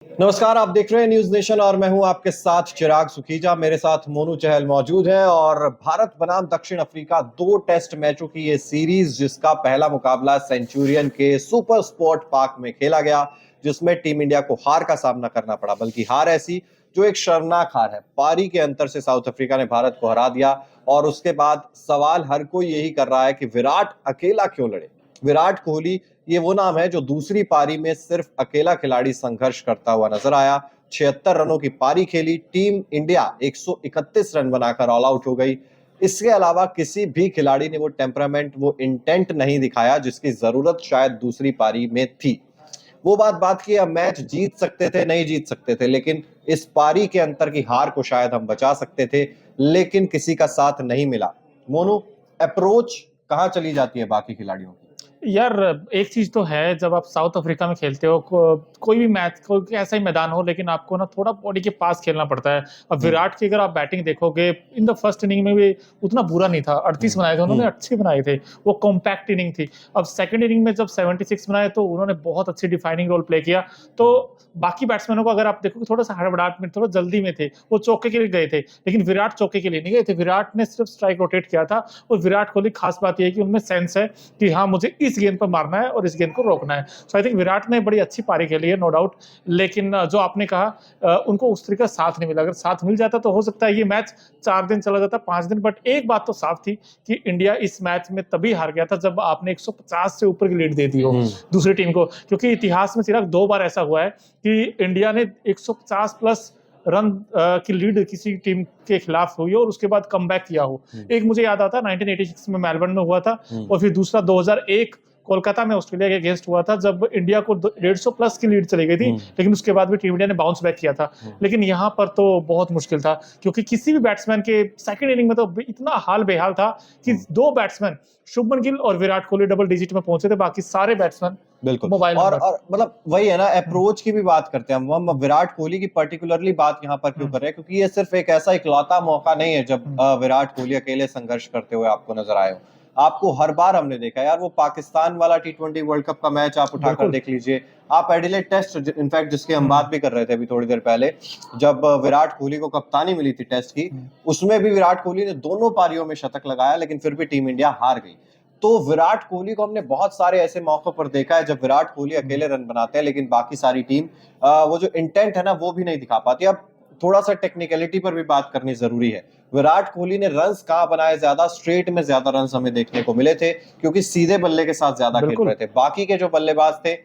नमस्कार, आप देख रहे हैं न्यूज नेशन और मैं हूं आपके साथ चिराग सुखीजा। मेरे साथ मोनू चहल मौजूद हैं और भारत बनाम दक्षिण अफ्रीका 2 टेस्ट मैचों की ये सीरीज, जिसका पहला मुकाबला सेंचुरियन के सुपर स्पोर्ट पार्क में खेला गया, जिसमें टीम इंडिया को हार का सामना करना पड़ा, बल्कि हार ऐसी जो एक शर्मनाक हार है। पारी के अंतर से साउथ अफ्रीका ने भारत को हरा दिया और उसके बाद सवाल हर कोई यही कर रहा है कि विराट अकेला क्यों लड़े। विराट कोहली ये वो नाम है जो दूसरी पारी में सिर्फ अकेला खिलाड़ी संघर्ष करता हुआ नजर आया। 76 रनों की पारी खेली टीम इंडिया, 131 रन बनाकर ऑल आउट हो गई। इसके अलावा किसी भी खिलाड़ी ने वो टेम्परामेंट, वो इंटेंट नहीं दिखाया जिसकी जरूरत शायद दूसरी पारी में थी। वो बात की, अब मैच जीत सकते थे, नहीं जीत सकते थे, लेकिन इस पारी के अंतर की हार को शायद हम बचा सकते थे, लेकिन किसी का साथ नहीं मिला। मोनू, अप्रोच कहाँ चली जाती है बाकी खिलाड़ियों की? यार, एक चीज तो है, जब आप साउथ अफ्रीका में खेलते हो, कोई भी मैच, कोई ऐसा ही मैदान हो, लेकिन आपको ना थोड़ा बॉडी के पास खेलना पड़ता है। अब विराट की अगर आप बैटिंग देखोगे, इन द फर्स्ट इनिंग में भी उतना बुरा नहीं था। 38 बनाए थे उन्होंने, अच्छे बनाए थे, वो कॉम्पैक्ट इनिंग थी। अब सेकंड इनिंग में जब 76 बनाए तो उन्होंने बहुत अच्छी डिफाइनिंग रोल प्ले किया। तो बाकी बैट्समैनों को अगर आप देखोगे, थोड़ा सा हड़बड़ाहट में, थोड़ा जल्दी में थे, वो चौके के लिए गए थे, लेकिन विराट चौके के लिए नहीं गए थे। विराट ने सिर्फ स्ट्राइक रोटेट किया था। और विराट कोहली, खास बात यह है कि उनमें सेंस है कि हाँ, मुझे इस गेंद पर मारना है और इस गेंद को रोकना है। सो आई थिंक विराट ने बड़ी अच्छी पारी खेली है, नो डाउट। लेकिन जो आपने कहा, उनको उस तरीके का साथ नहीं मिला। अगर साथ मिल जाता तो हो सकता है ये मैच 4 दिन चला जाता, 5 दिन। बट एक बात तो साफ थी कि इंडिया इस मैच में तभी हार गया था जब आपने 150 से ऊपर की लीड दे दी हो दूसरी टीम को। क्योंकि इतिहास में सिर्फ 2 बार ऐसा हुआ है कि इंडिया ने 150 प्लस रन की लीड किसी टीम के खिलाफ हुई हो और उसके बाद कमबैक किया हो। एक मुझे याद आता है 1986 में मेलबर्न में हुआ था, और फिर दूसरा 2001 कोलकाता में ऑस्ट्रेलिया के अगेंस्ट हुआ था, जब इंडिया को 150 प्लस की लीड चली गई थी, लेकिन उसके बाद भी टीम इंडिया ने बाउंस बैक किया था। लेकिन यहाँ पर तो बहुत मुश्किल था, क्योंकि किसी भी बैट्समैन के सेकंड इनिंग में तो इतना हाल बेहाल था कि 2 बैट्समैन, शुभमन गिल और विराट कोहली, डबल डिजिट में पहुंचे थे, बाकी सारे बैट्समैन बिल्कुल। मोबाइल और मतलब वही है ना, अप्रोच की भी बात करते हैं हम विराट कोहली की पर्टिकुलरली बात यहाँ पर क्यों कर रहे हैं, क्योंकि ये सिर्फ एक ऐसा इकलौता मौका नहीं है जब विराट कोहली अकेले संघर्ष करते हुए आपको नजर आए हो। आपको हर बार हमने देखा यार, वो पाकिस्तान वाला T20 वर्ल्ड कप का मैच आप उठाकर देख लीजिए, आप एडिलेड टेस्ट, इनफैक्ट जिसकी हम बात भी कर रहे थे अभी थोड़ी देर पहले, जब विराट कोहली को कप्तानी मिली थी टेस्ट की, उसमें भी विराट कोहली ने दोनों पारियों में शतक लगाया, लेकिन फिर भी टीम इंडिया हार गई। तो विराट कोहली को हमने बहुत सारे ऐसे मौकों पर देखा है जब विराट कोहली अकेले रन बनाते हैं, लेकिन बाकी सारी टीम वो जो इंटेंट है ना, वो भी नहीं दिखा पाती। अब थोड़ा सा टेक्निकलिटी पर भी बात करनी जरूरी है। विराट कोहली ने रन्स कहाँ बनाए ज्यादा, स्ट्रेट में ज्यादा रन्स हमें देखने को मिले थे, क्योंकि सीधे बल्ले के साथ ज्यादा खेल रहे थे। बाकी के जो बल्लेबाज थे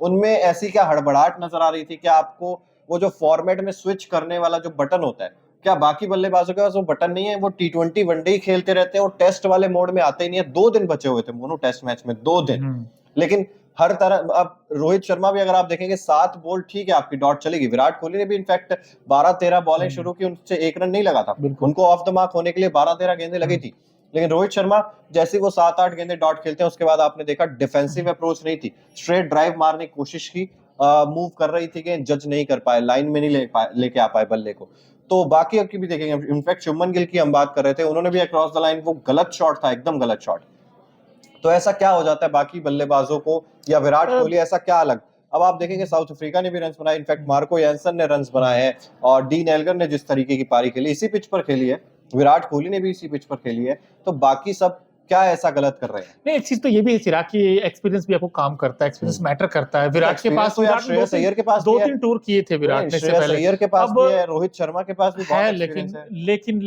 उनमें ऐसी क्या हड़बड़ाहट नजर आ रही थी? क्या आपको वो जो फॉर्मेट में स्विच करने वाला जो बटन होता है, क्या बाकी बल्लेबाजों के पास वो बटन नहीं है? वो T20 वनडे ही खेलते रहते हैं और टेस्ट वाले मोड में आते ही नहीं है। 2 दिन बचे हुए थे मोनू टेस्ट मैच में, 2 दिन। लेकिन हर तरह, अब रोहित शर्मा भी अगर आप देखेंगे 7 बॉल ठीक है, आपकी डॉट चलेगी। विराट कोहली ने भी इनफैक्ट 12-13 बॉलें शुरू की, उनसे 1 रन नहीं लगा था। उनको ऑफ द मार्क होने के लिए 12-13 गेंदें लगी थी। लेकिन रोहित शर्मा जैसे वो 7-8 गेंदें डॉट खेलते हैं, उसके बाद आपने देखा डिफेंसिव अप्रोच नहीं थी, स्ट्रेट ड्राइव मारने की कोशिश की, मूव कर रही थी कि जज नहीं कर पाए, लाइन में नहीं लेके आ पाए बल्ले को। तो बाकी अब की भी देखेंगे, इनफैक्ट शुभमन गिल की हम बात कर रहे थे, उन्होंने भी अक्रॉस द लाइन, वो गलत शॉट था, एकदम गलत शॉट। तो ऐसा क्या हो जाता है बाकी बल्लेबाजों को, या विराट कोहली ऐसा क्या अलग? अब आप देखेंगे साउथ अफ्रीका ने भी रन्स बनाए, इनफैक्ट मार्को यानसन ने रन्स बनाए हैं, और डीन एल्गर ने जिस तरीके की पारी खेली, इसी पिच पर खेली है, विराट कोहली ने भी इसी पिच पर खेली है। तो बाकी सब क्या ऐसा गलत कर रहे हैं? नहीं, एक चीज तो ये भी है चिराग की, एक्सपीरियंस भी आपको काम करता है, एक्सपीरियंस मैटर करता है। विराट के पास तो यार श्रेयस अय्यर के पास 2-3 टूर किए थे विराट ने, श्रेयस अय्यर के पास भी है, रोहित शर्मा के पास भी बहुत एक्सपीरियंस है। लेकिन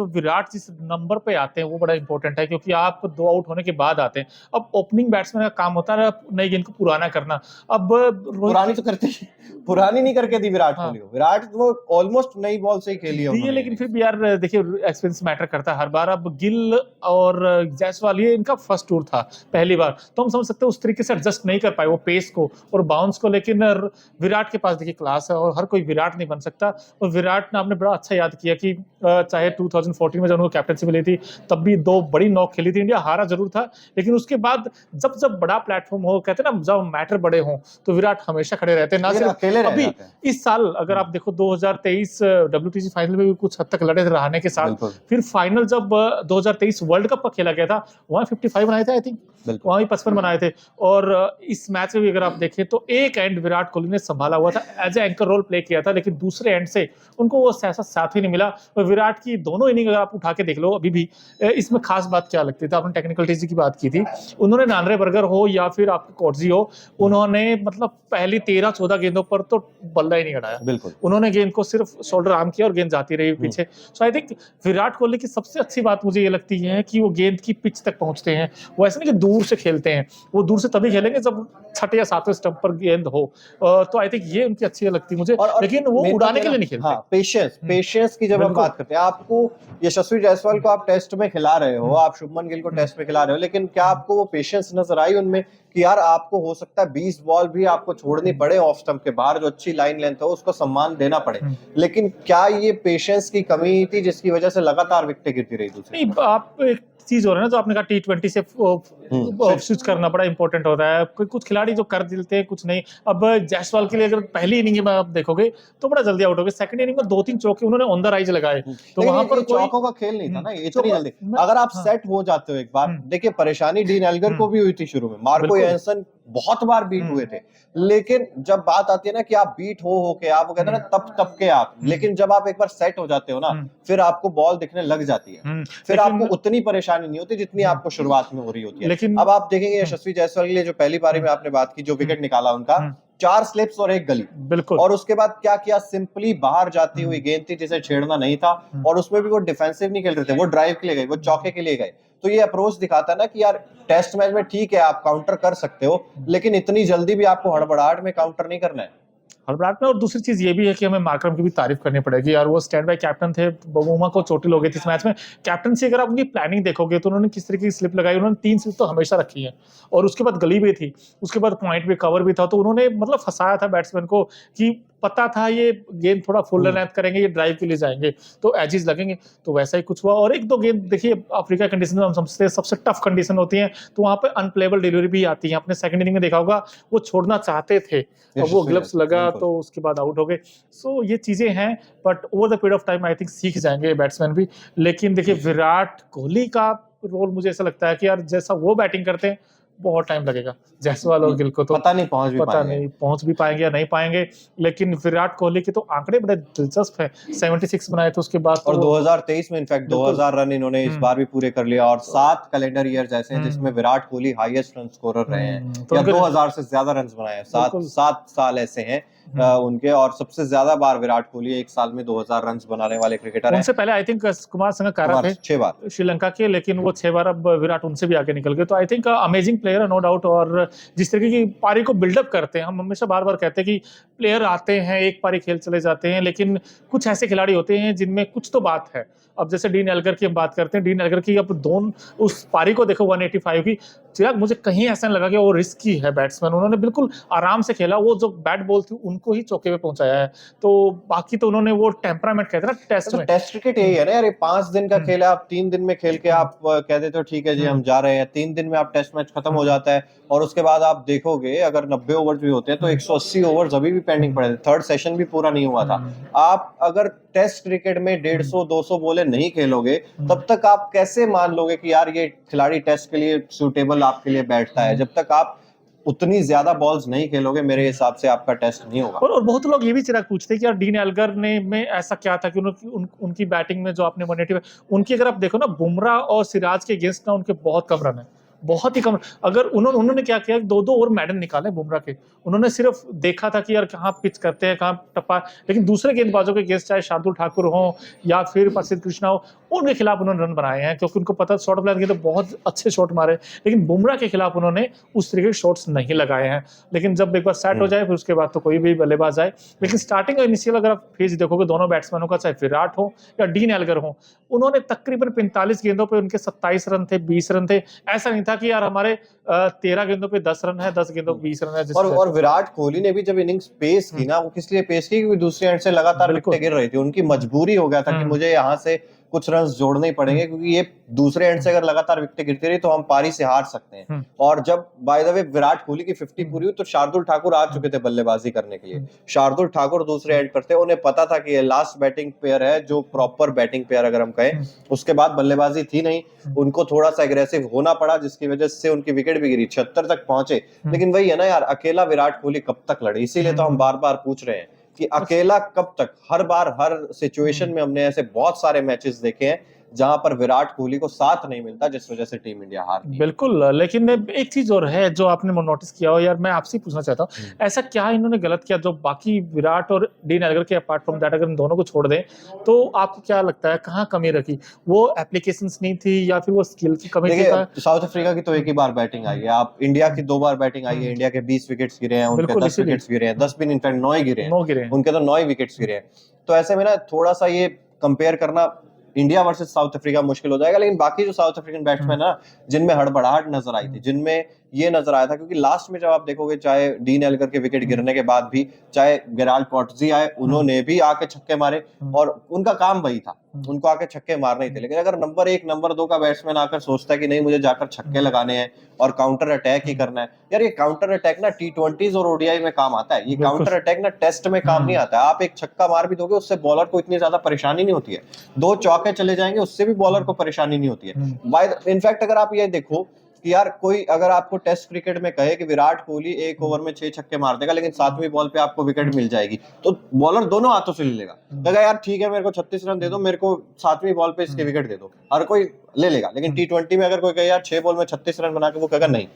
विराट जिस नंबर पे आते हैं वो बड़ा इंपॉर्टेंट है, क्योंकि आप 2 आउट होने के बाद आते हैं। अब ओपनिंग बैट्समैन का काम होता है नई गेंद को पुराना करना। अब पुरानी तो करते ही, पुरानी नहीं करके दी विराट कोहली को। विराट वो ऑलमोस्ट नई बॉल से ही खेली है उन्होंने, लेकिन फिर भी यार देखिए, एक्सपीरियंस मैटर करता है हर बार। अब गिल और जायसवाल, ये इनका फर्स्ट टूर था, पहली बार, तो हम समझ सकते हैं उस तरीके से एडजस्ट नहीं कर पाए वो पेस को और बाउंस को। लेकिन विराट के पास देखिए क्लास है, और हर कोई विराट नहीं बन सकता। और विराट ने, आपने बड़ा अच्छा याद किया कि चाहे 2014 में जब उनको कैप्टनसी मिली थी, तब भी 2 बड़ी नॉक खेली थी, इंडिया हारा जरूर था, लेकिन उसके बाद जब बड़ा प्लेटफॉर्म हो, कहते हैं ना, जब मैटर बड़े हों, तो विराट हमेशा खड़े रहते हैं। ना सिर्फ अकेले अभी इस साल अगर आप देखो, 2023 WTC फाइनल में भी कुछ हद तक लड़े थे रहाणे के साथ, फिर फाइनल जब 2023 वर्ल्ड कप का खेला गया था, वहां 55 बनाए थे आई थिंक। बिल्कुल। वहां भी 55 बनाए थे। और इस मैच में भी अगर आप देखें तो एक एंड विराट कोहली ने संभाला हुआ था, as a anchor role play किया था, लेकिन दूसरे एंड से उनको वो ऐसा साथ ही नहीं मिला। और विराट की दोनों इनिंग अगर आप उठा के देख लो अभी भी, इसमें खास बात क्या लगती थी, आपने टेक्निकलिटीज की बात की थी, उन्होंने नांद्रे बर्गर हो या फिर आपके कोटजी हो, उन्होंने मतलब पहली 13-14 गेंदों पर तो बल्ला ही नहीं हटाया। बिल्कुल। उन्होंने गेंद को सिर्फ शोल्डर आर्म किया और गेंद जाती रही पीछे। सो आई थिंक विराट कोहली की सबसे अच्छी बात मुझे ये लगती है कि वो गेंद की पिच तक पहुंचते हैं। वो ऐसा नहीं कि दूर से खेलते हैं, वो दूर से तभी खेलेंगे जब छठे या सातवें स्टंप पर गेंद हो। तो आई थिंक ये उनकी अच्छी लगती है मुझे, और लेकिन वो मेन उड़ाने बात के है लिए ना, नहीं खेलते। हाँ, पेशेंस की जब हम बिल्कुल। बात करते हैं, आपको यशस्वी जायसवाल को आप टेस्ट में खिला रहे हो, आप शुभमन गिल को टेस्ट में खिला रहे हो, लेकिन क्या आपको वो पेशेंस नजर आई उनमें कि यार आपको हो सकता है 20 बॉल भी आपको छोड़नी पड़े ऑफ स्टंप के बाहर, जो अच्छी लाइन लेंथ हो उसको सम्मान देना पड़े, लेकिन क्या ये पेशेंस की कमी थी जिसकी वजह से लगातार विकेटें गिरती रही दूसरी? नहीं, आप एक चीज हो रहा है ना, जो आपने कहा T20 से स्विच करना बड़ा इंपॉर्टेंट होता है। कुछ खिलाड़ी जो कर देते हैं, कुछ नहीं। अब जायसवाल के लिए अगर पहली इनिंग में आप देखोगे तो बड़ा जल्दी आउट हो गए, सेकंड इनिंग में 2-3 चौके उन्होंने ऑन द राइज लगाए, तो वहां पर कोई चौकों का खेल नहीं था ना ये इतनी जल्दी। अगर आप सेट हो जाते हो एक बार, देखिए परेशानी डीन एल्गर को भी हुई थी शुरू में, मार्को एंसन बहुत बार बीट हुए थे, लेकिन जब बात आती है ना कि आप बीट हो के आप, वो कहते हैं ना तप के आप, लेकिन जब आप एक बार सेट हो जाते हो ना, फिर आपको बॉल दिखने लग जाती है, फिर आपको उतनी परेशानी नहीं होती जितनी आपको शुरुआत में हो रही होती है। लेकिन अब आप देखेंगे यशस्वी जायसवाल के लिए जो पहली पारी में आपने बात की, जो विकेट निकाला उनका, 4 स्लिप्स और 1 गली, बिल्कुल। और उसके बाद क्या किया, सिंपली बाहर जाती हुई गेंद थी जिसे छेड़ना नहीं था, और उसमें भी वो डिफेंसिव नहीं खेल रहे थे, वो ड्राइव के लिए गए, वो चौके के लिए गए। तो ये अप्रोच दिखाता है ना कि यार टेस्ट मैच में ठीक है आप काउंटर कर सकते हो, लेकिन इतनी जल्दी भी आपको हड़बड़ाहट में काउंटर नहीं करना है। हड़बड़ाहट में। और दूसरी चीज ये भी है कि हमें मार्करम की भी तारीफ करनी पड़ेगी यार, वो स्टैंड बाय कैप्टन थे, बुमराह को चोटिल हो गई थी इस मैच में। कैप्टनसी अगर आप उनकी प्लानिंग देखोगे तो उन्होंने किस तरीके की स्लिप लगाई, उन्होंने 3 स्लिप तो हमेशा रखी है, और उसके बाद गली भी थी, उसके बाद पॉइंट भी, कवर भी था, तो उन्होंने मतलब फंसाया था बैट्समैन को कि पता था ये गेंद थोड़ा फुल लेंथ करेंगे, ये ड्राइव के लिए जाएंगे तो एजेस लगेंगे, तो वैसा ही कुछ हुआ। और एक दो गेंद देखिए, अफ्रीका कंडीशन में हम समझते हैं सबसे टफ कंडीशन होती है, तो वहां पे अनप्लेबल डिलीवरी भी आती है। अपने सेकंड इनिंग में देखा होगा वो छोड़ना चाहते थे, अब वो ग्लव्स लगा तो उसके बाद आउट हो गए। सो ये चीजें हैं, but over the period of time I think सीख जाएंगे बैट्समैन भी। लेकिन देखिए विराट कोहली का रोल मुझे ऐसा लगता है कि यार जैसा वो बैटिंग करते हैं बहुत टाइम लगेगा, जायसवाल और गिल को तो पता नहीं पहुंच भी पाएंगे या नहीं पाएंगे। लेकिन विराट कोहली के तो आंकड़े बड़े दिलचस्प हैं, 76 बनाए थे उसके बाद, और 2023 में इनफैक्ट 2000 रन इन्होंने इस बार भी पूरे कर लिया, और 7 कैलेंडर ईयर ऐसे हैं जिसमें Virat Kohli highest run scorer रहे हैं, या 2000 से ज्यादा रन बनाए हैं। 7 साल ऐसे हैं उनके, और सबसे ज्यादा बार विराट कोहली एक साल में 2000 रन बनाने वाले क्रिकेटर हैं। उनसे पहले आई थिंक कुमार संगकारा थे 6 बार श्रीलंका के, लेकिन वो 6 बार अब विराट उनसे भी आगे निकल गए। तो आई थिंक अमेजिंग प्लेयर है, नो डाउट। और जिस तरीके की पारी को बिल्डअप करते हैं, हम हमेशा बार बार कहते हैं कि प्लेयर आते हैं एक पारी खेल चले जाते हैं, लेकिन कुछ ऐसे खिलाड़ी होते हैं जिनमें कुछ तो बात है। अब जैसे डीन एल्गर की हम बात करते हैं, डीन एल्गर की अब दोनों उस पारी को देखो 185 की, चिराग मुझे कहीं ऐसा लगा कि वो रिस्की है बैट्समैन, उन्होंने बिल्कुल आराम से खेला, वो जो बैट बॉल थी उनको ही चौके पे पहुंचाया है। तो बाकी तो उन्होंने वो टेम्परामेंट कहते हैं ना टेस्ट में, टेस्ट क्रिकेट यही है ना यार, ये 5 दिन का खेल है, आप 3 दिन में खेल के आप कह देते हो ठीक है जी हम जा रहे हैं, 3 दिन में आप टेस्ट मैच खत्म हो जाता है, और उसके बाद आप देखोगे अगर 90 ओवर भी होते हैं तो 180 ओवर अभी भी पेंडिंग पड़े थे, थर्ड सेशन भी पूरा नहीं हुआ था। आप अगर टेस्ट क्रिकेट में 150-200 बॉलें नहीं खेलोगे, तब तक आप कैसे मान लोगे कि यार ये खिलाड़ी टेस्ट के लिए सूटेबल आपके लिए बैठता है? जब तक आप उतनी ज्यादा बॉल्स नहीं खेलोगे, मेरे हिसाब से आपका टेस्ट नहीं होगा। और बहुत लोग ये भी चिराग पूछते हैं कि यार डीन एल्गर ने में ऐसा क्या था कि उनकी बैटिंग में जो आपने 180, उनकी अगर आप देखो ना, बुमराह और सिराज के अगेंस्ट ना उनके बहुत कम रन है, बहुत ही कम। अगर उन्होंने क्या किया, 2-2 ओवर मैडन निकाले बुमराह के, उन्होंने सिर्फ देखा था कि यार कहाँ पिच करते हैं, कहाँ टप्पा, लेकिन दूसरे गेंदबाजों के अगेंस्ट चाहे शार्दुल ठाकुर हो या फिर प्रसिद्ध कृष्णा हो, उनके खिलाफ उन्होंने रन बनाए हैं, क्योंकि उनको पता शॉट प्लान के तो बहुत अच्छे शॉट मारे, लेकिन बुमराह के खिलाफ उन्होंने उस तरीके के शॉट्स नहीं लगाए हैं। लेकिन जब एक बार सेट हो जाए फिर उसके बाद तो कोई भी बल्लेबाज आए। लेकिन स्टार्टिंग और इनिशियल अगर आप फेज देखोगे दोनों बैट्समैनों का, चाहे विराट हो या डीन एल्गर हो, उन्होंने तकरीबन 45 गेंदों पे उनके 27 रन थे, 20 रन थे। ऐसा नहीं था कि यार हमारे 13 गेंदों पे 10 रन है, 10 गेंदों पे 20 रन है। और विराट कोहली ने भी जब इनिंग्स पेस की ना, वो किस लिए पेस की, क्योंकि दूसरी एंड से लगातार विकेटें गिर रही थी, उनकी मजबूरी हो गया था कि मुझे यहाँ से कुछ रन जोड़ने ही पड़ेंगे, क्योंकि ये दूसरे एंड से अगर लगातार विकेटें गिरती रही तो हम पारी से हार सकते हैं। और जब by the way Virat Kohli की 50 पूरी हुई तो शार्दुल ठाकुर आ चुके थे बल्लेबाजी करने के लिए। शार्दुल ठाकुर दूसरे एंड पर थे, उन्हें पता था कि ये लास्ट बैटिंग पेयर है, जो प्रॉपर बैटिंग पेयर अगर हम कहें। उसके बाद बल्लेबाजी थी नहीं, उनको थोड़ा सा एग्रेसिव होना पड़ा, जिसकी वजह से उनकी विकेट भी गिरी, 76 तक पहुंचे। लेकिन वही है ना यार, अकेला विराट कोहली कब तक लड़े, इसीलिए तो हम बार बार पूछ रहे हैं कि अकेला कब तक। हर बार हर सिचुएशन में हमने ऐसे बहुत सारे मैचेस देखे हैं जहां पर विराट कोहली को साथ नहीं मिलता, जिस वजह से टीम इंडिया हारती है। बिल्कुल, लेकिन एक चीज और है जो आपने नोटिस किया हो यार, मैं आपसे पूछना चाहता हूँ, ऐसा क्या इन्होंने गलत किया जो बाकी विराट और डीन एल्गर के अपार्ट फ्रॉम दैट, अगर इन दोनों को छोड़ दें तो आपको क्या लगता है कहाँ कमी रखी? वो एप्लीकेशंस नहीं थी या फिर वो स्किल की कमी थी? साउथ अफ्रीका की तो एक ही बार बैटिंग आई है, आप इंडिया की 2 बार बैटिंग आई है। इंडिया के 20 विकेट्स गिरे हैं, उनके 10 विकेट्स गिरे हैं, 10 भी इनफैक्ट 9 ही गिरे हैं, उनके तो 9 विकेट्स गिरे हैं। तो ऐसे में ना थोड़ा सा ये कंपेयर करना इंडिया वर्सेस साउथ अफ्रीका मुश्किल हो जाएगा। लेकिन बाकी जो साउथ अफ्रीकन बैट्समैन ना, जिनमें हड़बड़ाहट नजर आई थी, जिनमें ये नजर आया था, क्योंकि लास्ट में जब आप देखोगे, चाहे डीन एल्गर के विकेट गिरने के बाद भी, चाहे गेराल्ड कॉटजी आए, उन्होंने भी आके छक्के मारे और उनका काम वही था, उनको आके छक्के मारने ही थे। लेकिन अगर नंबर 1 नंबर 2 का बैट्समैन आकर सोचता है कि नहीं मुझे जाकर छक्के लगाने हैं और काउंटर अटैक ही करना है, यार ये काउंटर अटैक ना T20s और ओडीआई में काम आता है, ये काउंटर अटैक ना टेस्ट में काम नहीं आता है। आप एक छक्का मार भी दोगे, उससे बॉलर को इतनी ज्यादा परेशानी नहीं होती है, 2 चौके चले जाएंगे उससे भी बॉलर को परेशानी नहीं होती है। इनफैक्ट अगर आप ये देखो कि यार कोई अगर आपको टेस्ट क्रिकेट में कहे कि विराट कोहली 1 ओवर में 6 छक्के मार देगा, लेकिन 7वीं बॉल पे आपको विकेट मिल जाएगी, तो बॉलर दोनों हाथों से ले लेगा, कहेगा यार ठीक है मेरे को 36 रन दे दो, मेरे को 7वीं बॉल पे इसके विकेट दे दो, हर कोई ले लेगा। लेकिन T20 में अगर कोई कहे यार 6 बॉल में 36 रन बना के, वो कहेगा नहीं।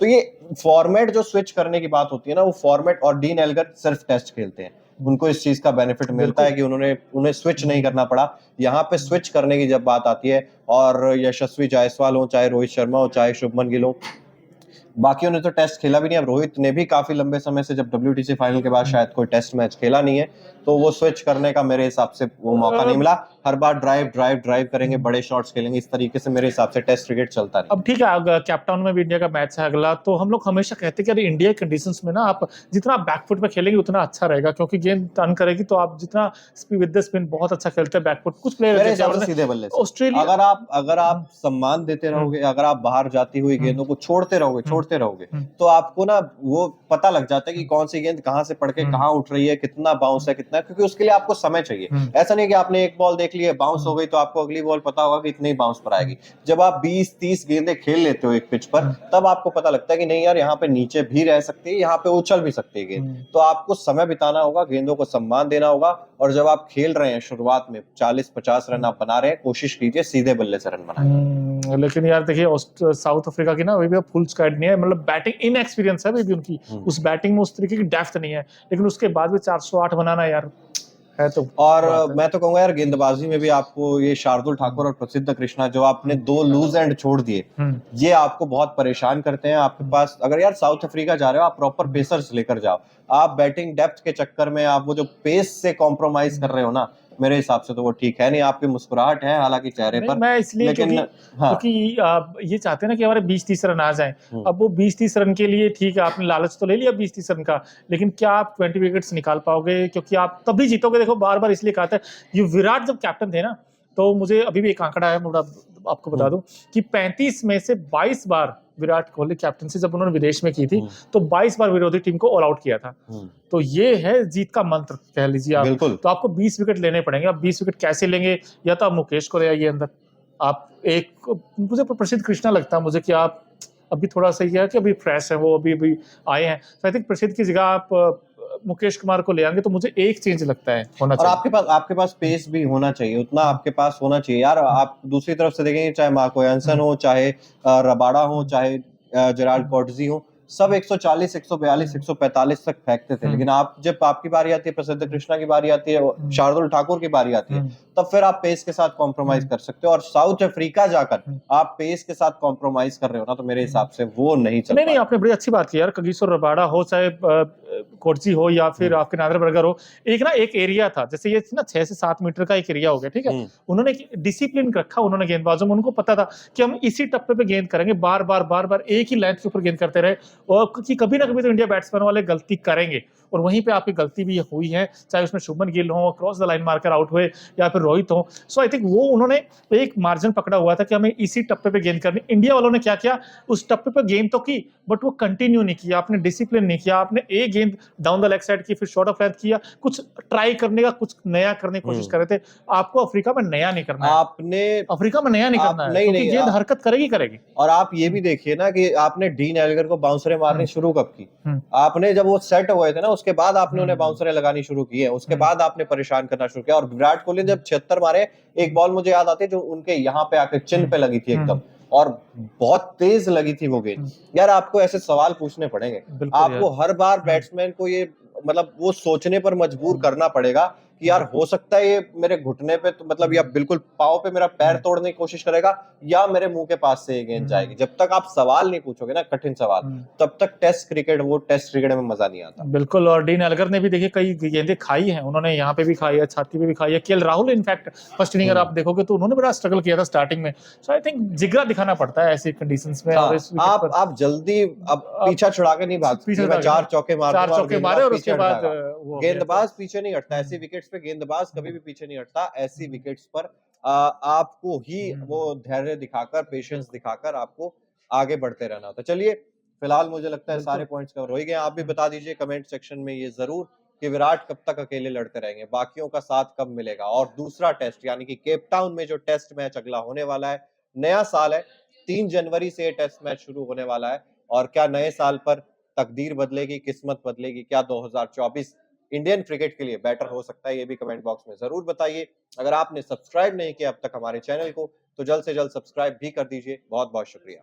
तो ये फॉर्मेट जो स्विच करने की बात होती है ना, वो फॉर्मेट, और डीन एल्गर सिर्फ टेस्ट खेलते हैं, उनको इस चीज का बेनिफिट मिलता है कि उन्हें स्विच नहीं करना पड़ा। यहाँ पे स्विच करने की जब बात आती है, और यशस्वी जायसवाल हो, चाहे रोहित शर्मा हो, चाहे शुभमन गिल हो, बाकियों ने तो टेस्ट खेला भी नहीं। अब रोहित ने भी काफी लंबे समय से, जब WTC फाइनल के बाद शायद कोई टेस्ट मैच खेला नहीं है, तो वो स्विच करने का मेरे हिसाब से वो मौका नहीं मिला। हर बार ड्राइव करेंगे, बड़े शॉट्स खेलेंगे, इस तरीके से मेरे हिसाब से टेस्ट क्रिकेट चलता नहीं। अब ठीक है, कैपटाउन में भी इंडिया का मैच है अगला, तो हम लोग हमेशा कहते हैं कि इंडिया के कंडीशंस में ना आप जितना बैकफुट में खेलेंगे उतना अच्छा रहेगा, क्योंकि गेंद टर्न करेगी तो आप जितना स्पीड विद द स्पिन बहुत अच्छा खेलते हैं बैकफुट। कुछ प्लेयर सीधे बल्ले से ऑस्ट्रेलिया, अगर आप सम्मान देते रहोगे, अगर आप बाहर जाती हुई गेंदों को छोड़ते रहोगे तो आपको ना वो पता लग जाता है कि कौन सी गेंद कहां से पड़ के कहां उठ रही है, कितना बाउंस है, कितना, क्योंकि उसके लिए आपको समय चाहिए। ऐसा नहीं कि आपने एक बॉल देख ली है, बाउंस हो गई, तो आपको अगली बॉल पता होगा कि इतनी बाउंस पर आएगी। जब आप 20-30 गेंदें खेल लेते हो एक पिच पर, तब आपको पता लगता है कि नहीं यार यहाँ पे नीचे भी रह सकती है, यहाँ पे उछल भी सकती है गेंद। तो आपको समय बिताना होगा, गेंदों को सम्मान देना होगा, और जब आप खेल रहे हैं शुरुआत में 40-50 रन आप बना रहे हैं, कोशिश कीजिए सीधे बल्ले से रन बनाएं। लेकिन यार देखिए साउथ अफ्रीका की ना अभी भी फुल स्क्वाड नहीं है, मतलब बैटिंग इनएक्सपीरियंस है अभी भी उनकी, उस बैटिंग में उस तरीके की डेप्थ नहीं है, लेकिन उसके बाद भी 408 बनाना यार है तो। और मैं तो कहूंगा यार गेंदबाजी में भी आपको ये शार्दुल ठाकुर और प्रसिद्ध कृष्णा, जो आपने 2 लूज एंड छोड़ दिए, ये आपको बहुत परेशान करते हैं। आपके पास अगर यार साउथ अफ्रीका जा रहे हो, आप प्रॉपर पेसर्स लेकर जाओ। आप बैटिंग डेप्थ के चक्कर में आप वो जो पेस से कॉम्प्रोमाइज कर रहे हो ना, मेरे हिसाब से तो वो ठीक है नहीं। आपकी मुस्कुराहट है हालांकि चेहरे पर, मैं इसलिए लेकिन क्योंकि ये चाहते हैं ना कि हमारे 20-30 रन आ जाएं। अब वो 20-30 रन के लिए ठीक है, आपने लालच तो ले लिया 20-30 रन का, लेकिन क्या आप 20 विकेट्स निकाल पाओगे? क्योंकि आप तभी जीतोगे। देखो बार बार इसलिए कहते हैं, ये विराट जब कैप्टन थे ना, तो मुझे अभी भी एक आंकड़ा है, मैं आपको बता दूं कि 35 में से 22 बार विराट कोहली कैप्टनसी जब उन्होंने विदेश में की थी, तो 22 बार विरोधी टीम को ऑल आउट किया था। तो ये है जीत का मंत्र कह लीजिए आप। तो आपको 20 विकेट लेने पड़ेंगे। आप 20 विकेट कैसे लेंगे? या तो आप मुकेश को ले आइए अंदर, आप एक, मुझे प्रसिद्ध कृष्णा लगता है मुझे कि आप अभी थोड़ा सा ये है कि अभी फ्रेश है, वो अभी आए हैं, तो आई थिंक प्रसिद्ध की जगह आप मुकेश कुमार को ले आएंगे, तो मुझे एक चेंज लगता है होना चाहिए। और आपके पास पेस भी होना चाहिए, उतना आपके पास होना चाहिए यार। आप दूसरी तरफ से देखेंगे, चाहे मार्को यानसन हो, चाहे रबाडा हो, चाहे जेराल्ड कॉटजी हो, सब 140, 142, 145 तक फेंकते थे। लेकिन आप जब आपकी बारी आती है, प्रसिद्ध कृष्णा की बारी आती है, शार्दुल ठाकुर की बारी आती है, तब फिर आप पेस के साथ कॉम्प्रोमाइज कर सकते हो। और साउथ अफ्रीका जाकर आप पेस के साथ कॉम्प्रोमाइज कर रहे हो ना, तो मेरे हिसाब से वो नहीं चल। नहीं, आपने बड़ी अच्छी बात की यार। कगिसो रबाडा हो, चाहे कोटजी हो, या फिर आपके नादर बर्गर हो, एक एरिया था, जैसे ये ना 6 से 7 मीटर का एक एरिया हो गया, ठीक है। उन्होंने डिसिप्लिन रखा, उन्होंने गेंदबाजों में, उनको पता था कि हम इसी टप्पे पे गेंद करेंगे, बार बार एक ही लेंथ के ऊपर गेंद करते रहे, और कि कभी ना कभी तो इंडिया बैट्समैन वाले गलती करेंगे, और वहीं पे आपकी गलती भी हुई है, चाहे उसमें शुभमन गिल हो, क्रॉस द लाइन मारकर आउट हुए या फिर रोहित हो। सो आई थिंक वो उन्होंने एक मार्जिन पकड़ा हुआ था कि हमें इसी टप्पे पे गेंद करनी। इंडिया वालों ने क्या किया, उस टप्पे पे गेंद तो की बट वो कंटिन्यू नहीं किया, आपने डिसिप्लिन नहीं किया, आपने एक गेंद डाउन द लेग साइड की, फिर शॉर्ट ऑफ लेंथ किया, कुछ ट्राई करने का, कुछ नया करने की कोशिश कर रहे थे। आपको अफ्रीका में नया नहीं करना है, आपने अफ्रीका में नया नहीं आप करना है, नहीं क्योंकि नहीं गेंद हरकत करेगी करेगी। और आप ये भी देखिए ना कि आपने डीन एल्गर को बाउंसरे मारनी शुरू कब की? आपने जब वो सेट हुए थे ना, उसके बाद आपने उन्हें बाउंसरे लगानी शुरू की है, उसके बाद आपने परेशान करना शुरू किया। और विराट कोहली ने जब 76 मारे, एक बॉल मुझे याद आती है जो उनके यहाँ पे आके चिन पे लगी थी एकदम, और बहुत तेज लगी थी वो गेंद। यार आपको ऐसे सवाल पूछने पड़ेंगे, आपको हर बार बैट्समैन को ये मतलब वो सोचने पर मजबूर करना पड़ेगा कि यार हो सकता है ये मेरे घुटने पे तो मतलब या बिल्कुल पाँव पे मेरा पैर तोड़ने की कोशिश करेगा या मेरे मुंह के पास से ये गेंद जाएगी। जब तक आप सवाल नहीं पूछोगे ना, कठिन सवाल, तब तक टेस्ट क्रिकेट में मजा नहीं आता। बिल्कुल, और डीन एल्गर ने भी देखिए कई गेंदें खाई हैं, उन्होंने यहाँ पे भी खाई है, छाती पे भी खाई है। KL Rahul in fact first inning अगर आप देखोगे तो उन्होंने बड़ा स्ट्रगल किया था स्टार्टिंग में। सो आई थिंक जिगरा दिखाना पड़ता है ऐसी कंडीशंस में। और इस विकेट पर आप जल्दी अब पीछा छुड़ा के नहीं भाग सकते। मैं 4 चौके मार दूंगा और मारे और पीछे उसके हट बाद जाएगा। वो गेंदबाज पीछे नहीं हटता, ऐसी विकेट्स पे गेंदबाज कभी भी पीछे नहीं हटता। ऐसी विकेट्स पर आपको ही वो धैर्य दिखाकर, पेशेंस दिखाकर आपको आगे बढ़ते रहना होता है। चलिए, फिलहाल मुझे लगता है सारे पॉइंट्स कवर हो ही गए। आप भी बता दीजिए कमेंट सेक्शन में ये जरूर कि विराट कब तक अकेले लड़ते रहेंगे, बाकियों का साथ कब मिलेगा। और दूसरा टेस्ट यानी कि केप टाउन में जो टेस्ट मैच अगला होने वाला है, नया साल है, 3 जनवरी से टेस्ट मैच शुरू होने वाला है। और क्या नए साल पर तकदीर बदलेगी, किस्मत बदलेगी? क्या 2024 इंडियन क्रिकेट के लिए बेटर हो सकता है? ये भी कमेंट बॉक्स में जरूर बताइए। अगर आपने सब्सक्राइब नहीं किया अब तक हमारे चैनल को, तो जल्द से जल्द सब्सक्राइब भी कर दीजिए। बहुत बहुत शुक्रिया।